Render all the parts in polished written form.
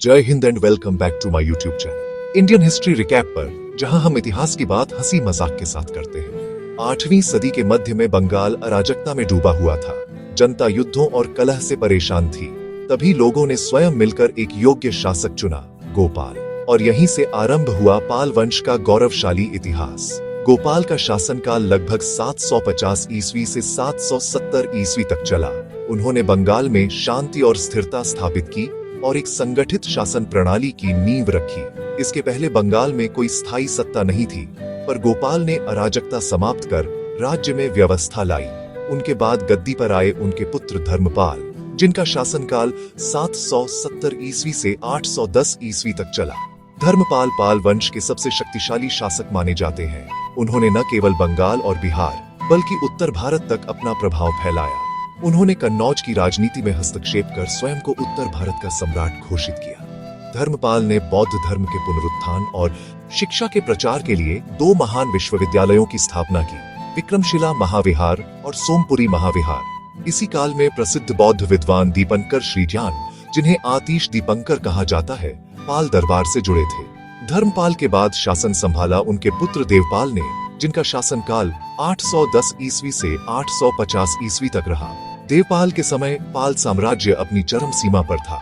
जय Hind and welcome back to my YouTube channel Indian history recap पर, जहां हम इतिहास की बात हंसी मजाक के साथ करते हैं। 8वीं सदी के मध्य में बंगाल अराजकता में डूबा हुआ था। जनता युद्धों और कलह से परेशान थी। तभी लोगों ने स्वयं मिलकर एक योग्य शासक चुना, गोपाल। और यहीं से आरंभ हुआ पाल वंश का गौरवशाली इतिहास। गोपाल का शासनकाल लगभग 750 ईस्वी से 770 ईस्वी तक चला। उन्होंने बंगाल में शांति और स्थिरता स्थापित की और एक संगठित शासन प्रणाली की नींव रखी। इसके पहले बंगाल में कोई स्थायी सत्ता नहीं थी, पर गोपाल ने अराजकता समाप्त कर राज्य में व्यवस्था लाई। उनके बाद गद्दी पर आए उनके पुत्र धर्मपाल, जिनका शासनकाल 770 ईस्वी से 810 ईस्वी तक चला। धर्मपाल पाल वंश के सबसे शक्तिशाली शासक माने जाते हैं। उन्होंने न केवल बंगाल और बिहार, बल्कि उत्तर भारत तक अपना प्रभाव फैलाया। उन्होंने कन्नौज की राजनीति में हस्तक्षेप कर स्वयं को उत्तर भारत का सम्राट घोषित किया। धर्मपाल ने बौद्ध धर्म के पुनरुत्थान और शिक्षा के प्रचार के लिए 2 महान विश्वविद्यालयों की स्थापना की, विक्रमशिला महाविहार और सोमपुरी महाविहार। इसी काल में प्रसिद्ध बौद्ध विद्वान दीपंकर श्रीज्ञान, जिन्हें आतिश दीपंकर कहा जाता है, पाल दरबार से जुड़े थे। धर्मपाल के बाद शासन संभाला उनके पुत्र देवपाल ने, जिनका शासनकाल 810 ईस्वी से 850 ईस्वी तक रहा। देवपाल के समय पाल साम्राज्य अपनी चरम सीमा पर था।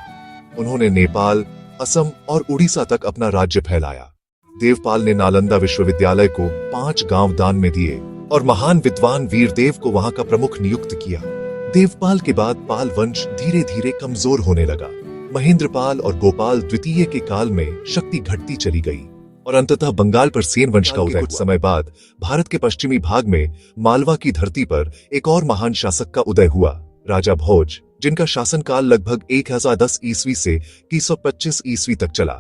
उन्होंने नेपाल, असम और उड़ीसा तक अपना राज्य फैलाया। देवपाल ने नालंदा विश्वविद्यालय को 5 गांव दान में दिए और महान विद्वान वीरदेव को वहां का प्रमुख नियुक्त किया। देवपाल के बाद पाल वंश धीरे धीरे कमजोर होने लगा। महेंद्रपाल और गोपाल द्वितीय के काल में शक्ति घटती चली गई और अंततः बंगाल पर सेन वंश का उदय। कुछ समय बाद भारत के पश्चिमी भाग में मालवा की धरती पर एक और महान शासक का उदय हुआ, राजा भोज, जिनका शासनकाल लगभग 1010 ईस्वी से 325 ईस्वी तक चला।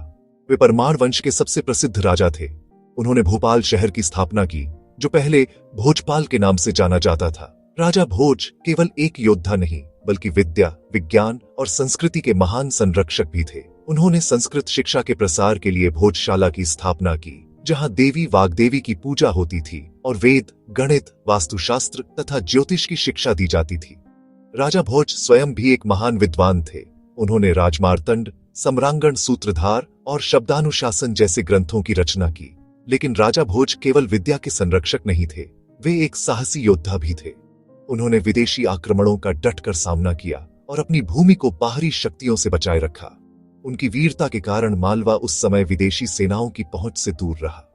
वे परमार वंश के सबसे प्रसिद्ध राजा थे। उन्होंने भोपाल शहर की स्थापना की, जो पहले भोजपाल के नाम से जाना जाता था। राजा भोज केवल एक योद्धा नहीं, बल्कि विद्या, विज्ञान और संस्कृति के महान संरक्षक भी थे। उन्होंने संस्कृत शिक्षा के प्रसार के लिए भोजशाला की स्थापना की, जहां देवी वाग्देवी की पूजा होती थी और वेद, गणित, वास्तुशास्त्र तथा ज्योतिष की शिक्षा दी जाती थी। राजा भोज स्वयं भी एक महान विद्वान थे। उन्होंने राजमार्तंड, सम्रांगण सूत्रधार और शब्दानुशासन जैसे ग्रंथों की रचना की। लेकिन राजा भोज केवल विद्या के संरक्षक नहीं थे, वे एक साहसी योद्धा भी थे। उन्होंने विदेशी आक्रमणों का डटकर सामना किया और अपनी भूमि को बाहरी शक्तियों से बचाए रखा। उनकी वीरता के कारण मालवा उस समय विदेशी सेनाओं की पहुंच से दूर रहा।